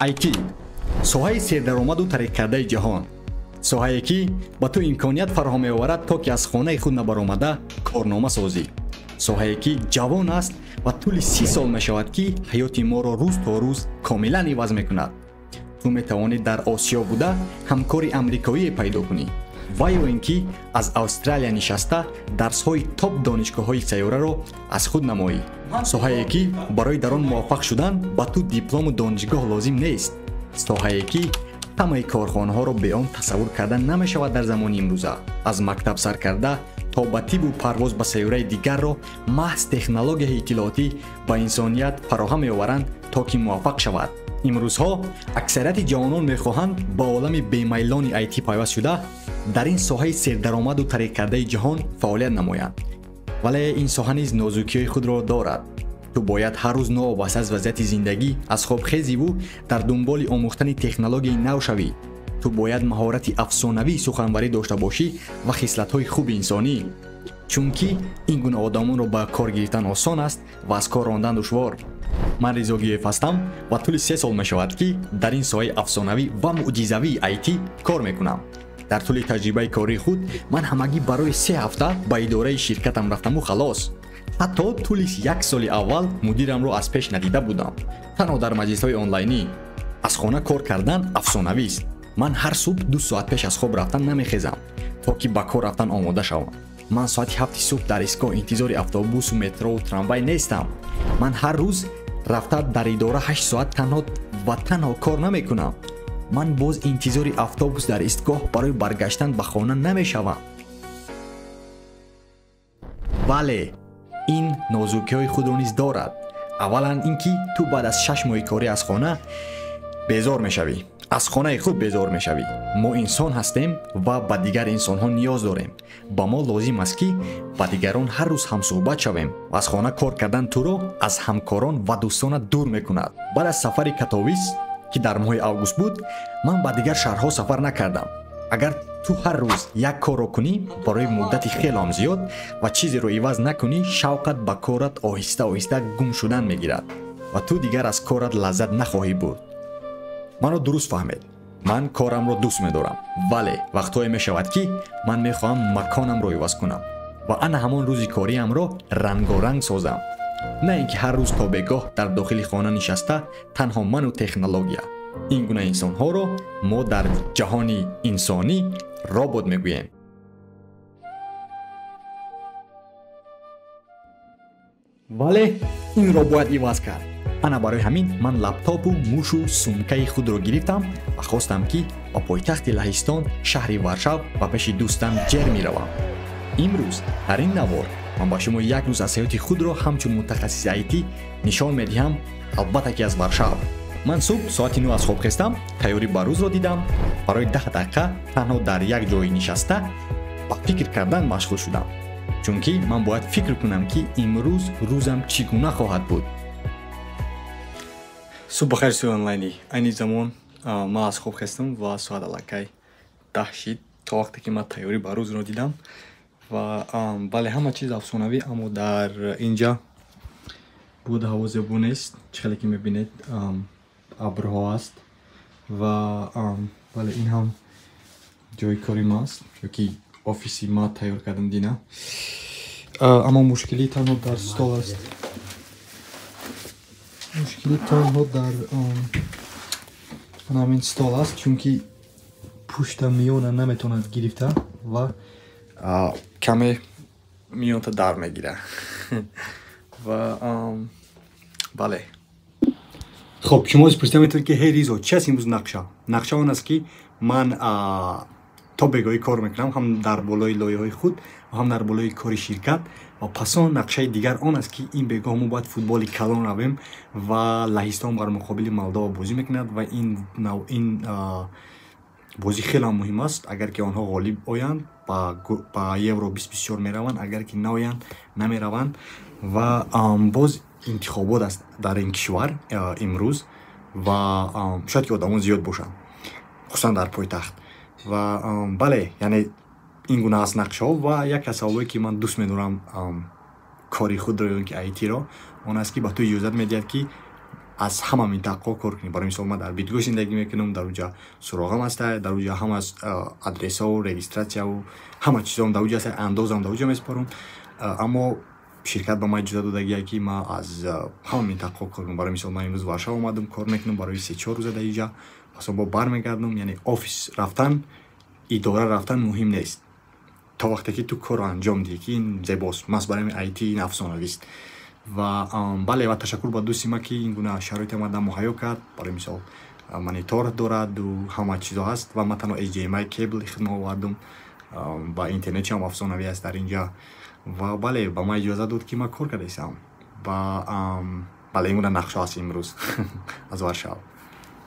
IT соҳаи сердаромаду тараққикардаи ҷаҳон. соҳае ки ба ту имконият фароҳам меоварад то ки аз хонаи худ набаромада корнома созӣ. соҳае ки ҷавон аст ва тӯли 30 сол мешавад ки ҳаёти моро рӯз то рӯз комилан иваз мекунад. ту метавонӣ дар осиё буда ҳамкори амрикоие пайдо кунӣ ва ё ин ки аз австралия нишаста дарсҳои топ донишгоҳҳои сайёраро аз худ намоӣ. соҳае ки барои дар он муваффақ шудан ба ту диплому донишгоҳ лозим нест. соҳае ки ҳамаи корхонаҳоро бе он тасаввур карда намешавад дар замони имрӯза. аз мактаб сар карда то ба тибу парвоз ба сайёраи дигарро маҳз технологияи иттилоотӣ ба инсоният фароҳам меоваранд то ки муваффақ шавад. имрӯзҳо аксарияти ҷавонон мехоҳанд ба олами бемайлони IT пайваст шуда дар ин соҳаи сердаромаду тараққикардаи ҷаҳон фаъолият намоянд. вале ин соҳа низ нозукиҳои худро дорад. ту бояд ҳар рӯз новобаста аз вазъияти зиндагӣ аз хоб хезиву дар дунболи омӯхтани технологияи нав шавӣ. ту бояд маҳорати афсонавии суханварӣ дошта бошӣ ва хислатҳои хуби инсонӣ. чунки ин гуна одамонро ба кор гирифтан осон аст ва аз кор рондан душвор. ман Ризо Гӯев ҳастам ва тӯли 3 сол мешавад ки дар ин соҳаи афсонавӣ ва мӯъҷизавии IT кор мекунам. дар тӯли таҷрибаи кории худ ман ҳамагӣ барои 3 ҳафта ба идораи ширкатам рафтаму халос. ҳатто тӯли 1 соли аввал мудирамро аз пеш надида будам. танҳо дар маҷлисҳои онлайнӣ. аз хона кор кардан афсонавист. ман ҳар субҳ 2 соат пеш аз хоб рафтан намехезам, то ки ба кор рафтан омода шавам. ман соати 7 субҳ дар истгоҳ интизори автобусу метрову трамвай нестам. ман ҳар рӯз рафта дар идора 8 соат танҳо ва танҳо кор намекунам. ман боз интизори автобус дар истгоҳ барои баргаштан ба хона намешавам. вале ин нозукиҳои худро низ дорад. аввалан ин ки ту баъд аз 6 моҳи корӣ аз хона безор мешавӣ. аз хонаи худ безор мешавӣ. мо инсон ҳастем ва ба дигар инсонҳо ниёз дорем. ба мо лозим аст ки ба дигарон ҳар рӯз ҳамсӯҳбат шавем. аз хона кор кардан туро аз ҳамкорон ва дӯстонат дур мекунад. баъд аз сафари Катовис ки дар моҳи август буд, ман ба дигар шаҳрҳо сафар накардам. агар ту ҳар рӯз як корро кунӣ барои муддати хелам зиёд ва чизеро иваз накунӣ, шавқат ба корат оҳиста оҳиста гум шудан мегирад ва ту дигар аз корат лаззат нахоҳӣ бурд. маро дуруст фаҳмед. ман корамро дӯст медорам, вале вақтҳое мешавад ки ман мехоҳам маконамро иваз кунам ва ана ҳамон рӯзи кориамро рангоранг созам. на ин ки ҳар рӯз то бегоҳ дар дохили хона нишаста танҳо ману технология. ин гуна инсонҳоро мо дар ҷаҳони инсонӣ робот мегӯем. вале инро бояд иваз кард. ана барои ҳамин ман лаптопу мушу сумкаи худро гирифтам ва хостам ки ба пойтахти Лаҳистон, шаҳри Варшав ба пеши дӯстам ҷер меравам. имрӯз дар ин навор ман ба шумо як рӯз аз ҳаёти худро ҳамчун мутахассиси IT нишон медиҳам, албатта ки аз Варшав. ман субҳ соати 9 аз хоб хестам, тайёрӣ ба рӯзро дидам. барои 10 дақиқа танҳо дар як ҷой нишаста ба фикр кардан машғул шудам, чунки ман бояд фикр кунам ки имрӯз рӯзам чӣ гуна хоҳад буд. субҳ бахайр суи онлайнӣ. айни замон ман аз хоб хестам ва соат аллакай 10 шид то вақте ки ман тайёрӣ ба рӯзро дидам ва бале ҳама чиз афсонавӣ, аммо дар инҷа буд ҳаво зебо нест. чӣ ки мебинед абрҳо аст ва бале ин ҳам ҷои кори ман аст, ёки офиси ман тайёр кардам дина. аммо мушкилӣ танҳо дар стол аст. мушкилӣ танҳо дар ҳамин стол аст, чунки пушта миёна наметавонад гирифта ва каме миёнта дар мегира. ва бале хоб шумо пурсида метавонед ки ҳей Ризо, чи аст имрӯз нақша? нақша он аст ки ман то бегоҳӣ кор мекунам, ҳам дар болои лоиҳаи худ ва ҳам дар болои кори ширкат. ва пасон нақшаи дигар он аст ки ин бегоҳ мо бояд футболи калон равем ва Лаҳистон бар муқобили Молдова бозӣ мекунад ва ин бозӣ хеле муҳим аст. агар ки онҳо ғолиб оянд ба евро 2024 мераванд, агар ки наоянд намераванд. ва боз интихобот аст дар ин кишвар имрӯз ва шояд ки одамон зиёд бошанд, хусусан дар пойтахт. ва бале яъне ин гуна аз нақшаҳо ва як аз саволое ки ман дӯст медорам кори худро ё ки IT-ро, он аст ки ба ту иҷозат медиҳад ки از همه منطقه کار کنی. برای مثال من در بیتگو زندگی میکنم، در اونجا سراغم است، در اونجا هم از آدرس و رجیستراسیون و همه چیزام در اونجا است، اندازم در اونجا میسپارم. اما شرکت با ما اجازه داده که ما از همه منطقه کار کنم. برای مثال من امروز وارشاو اومدم کار میکنم برای 3-4 روز در اینجا، اصلا با برمیگردم. یعنی آفیس رفتن، اداره رفتن مهم نیست تا وقتی که تو کار انجام دهی که این زیباست. من برای آیتی این افسانه‌ای است. و بله، و تشکر با دوستی ما که این گونه شرایط ما مهیا کرد. برای مثال مانیتور دارد و همه چیزا هست و من تنها HDMI کیبل خدمت آوردم و اینترنت هم افسانه‌ای است در اینجا. و بله، با ما اجازه داد که ما کار کردیم. و بله، این گونه نقشه است امروز از وارشاو.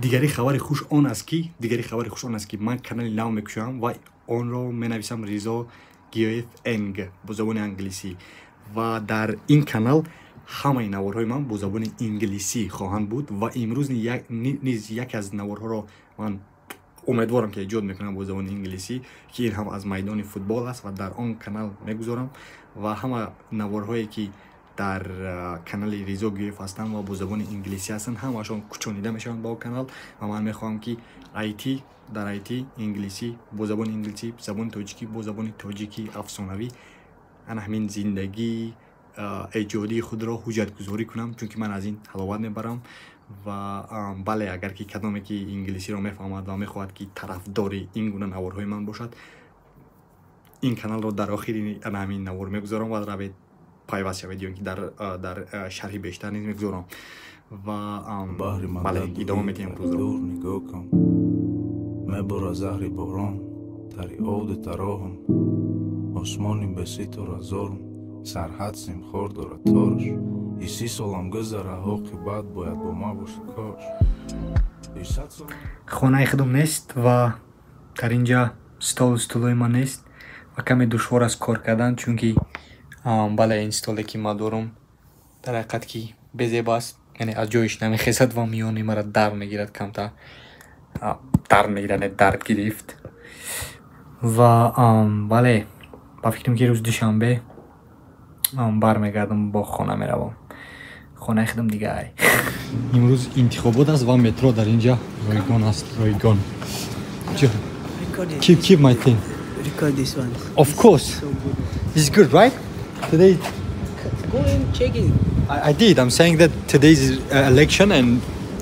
دیگری خبر خوش آن است که من کانال نو میکشم و آن را مینویسم رضا گیوف انگ با زبان انگلیسی. و در این کانال همه نوارهای من با زبان انگلیسی خواهند بود و امروز نیز یک از نوارها را من امیدوارم که ایجاد میکنم با زبان انگلیسی که این هم از میدان فوتبال است و در آن کانال میگذارم. و همه نوارهایی که در کانال رضا گیوف هستن و با زبان انگلیسی هستن همشون کوچانیده میشن با کانال. و من میخوام که آیتی در آیتی انگلیسی با زبان انگلیسی، زبان تاجیکی با زبان تاجیکی افسانه‌ای، انا همین زندگی ایجادی خود را حجت گذاری کنم، چون که من از این حلاوت میبرم. و بله، اگر که کدامی که انگلیسی را میفهمد و میخواهد که طرفدار این گونه نوارهای من باشد، این کانال را در آخر همین نوار میگذارم و روید پیوست شوید که در شرح بیشتر نیز میگذارم. و بله، ادامه میدیم امروز رو. نگاه کن میبره زهر باران تری عود تراهم، آسمانی بسیط و رزارم سرحد سیمخور داره تارش. ای 30 سالم گذره عاقبت باید با ما باشه کاش. خانه خودم نیست و در اینجا استولای من نیست و کمی دشوار است کار کردن، چون که بله، این استولی که ما دارم در حقیقت که بزیبا است، یعنی از جایش نمیخیزد و میانی مرا در میگیرد، کمتر در میگیرد، درد گرفت. و بله، با فکرم که روز دوشنبه برمیگردم با خانه میروم، خانه خودم دیگه ای. امروز انتخابات است و مترو در اینجا رایگان است. رایگان. Keep my thing. Record this one. Of course. So good. This is good, right? Today Go and check it. I did. I'm saying that today's election and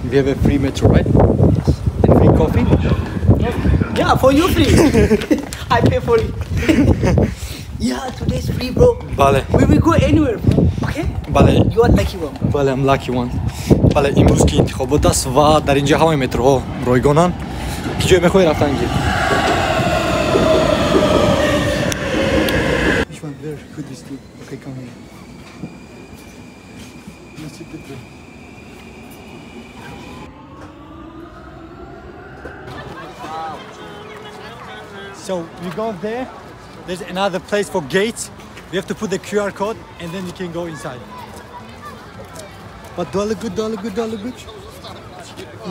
we have a free metro, right? And free coffee. Yeah, for you free. I pay for it. Yeah, today's free, bro. Vale. We will go anywhere, bro. Okay? Vale. You are lucky one, bro. Vale, I'm lucky one. Vale, امروز که انتخابات است و در اینجا همه متروها رایگانن که جای میخوای رفتن گیر. Which one? Where could this do? Okay, come here. Let's sit there. So you go there. There's another place for gates. You have to put the QR code and then you can go inside. But do I look good? Do I look good? Do I look good?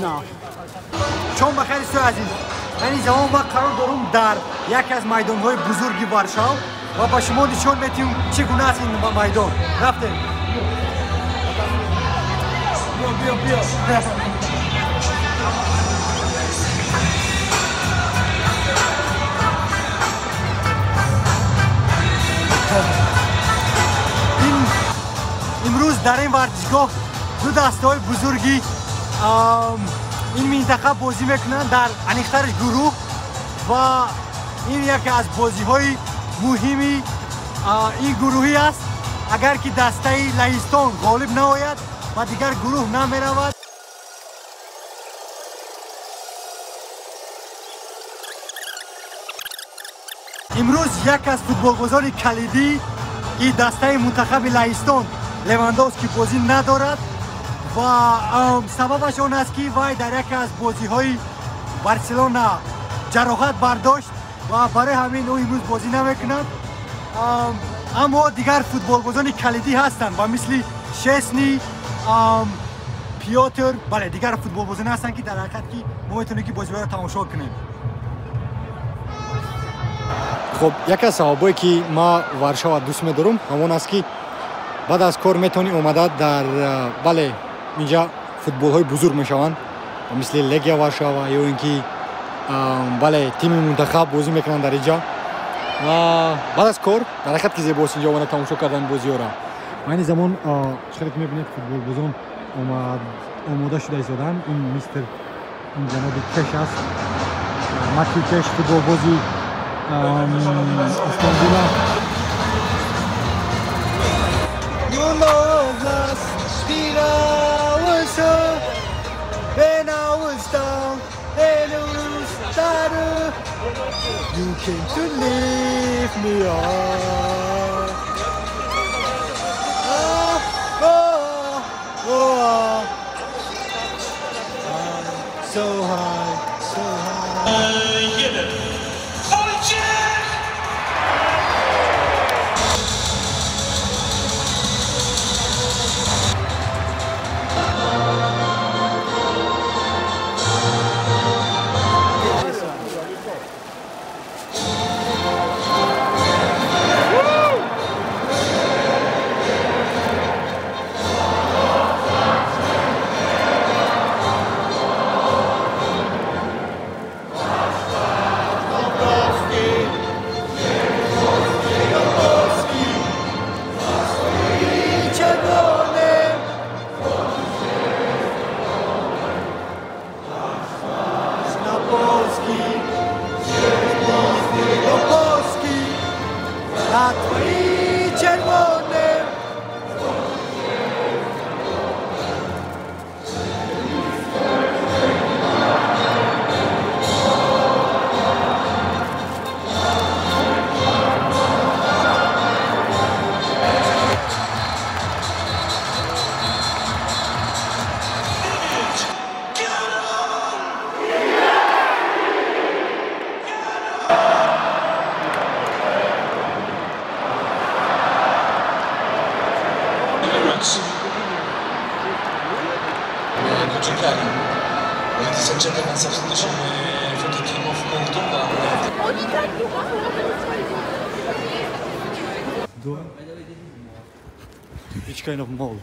No. چون بخیر است عزیز. من این زمان وقت قرار دارم در یکی از میدان‌های بزرگ وارشاو و با شما نشون میدم چگونه است این میدان. رفتیم. بیا. امروز در این ورزشگاه دو دسته‌های بزرگی این منطقه بازی میکنن در انیخترش گروه و این یکی از بازی‌های مهمی این گروهی است. اگر که دسته لهستان غالب نآید و دیگر گروه نمیرود، امروز یک از فوتبال‌بازان کلیدی این دسته منتخب لهستان لواندوفسکی بازی ندارد و سببش آن است که وی در یک از بازی‌های بارسلونا جراحت برداشت و برای همین او امروز بازی نمیکند. اما دیگر فوتبال‌بازان کلیدی هستند و مثل شسنی، پیوتر، بله دیگر فوتبال‌بازان هستند که در حقیقت که ما میتونیم که بازی را تماشا کنیم. خب یک از صحابایی که ما وارشاو دوست می‌دارم همون است که بعد از کار میتونی اومده در بله اینجا футболҳои бузург мешаванд мисли Легия Варшава ё ин ки бале тими мунтахаб бозӣ мекунанд дар инҷа ва баъд аз кор дар ҳақиқат ки зебост инҷа омада тамошо кардан бозиёра. айни замон чиқаре ки мебинед футболбозон омода шуда истоданд. ин мистер ин ҷаноби Кеш аст, Матю Кеш, футболбози Астон Вилла. You came to lift me up. So high, so high. Giocare. Ladies and gentlemen, substitution for the team of Moldova. Which kind of mole?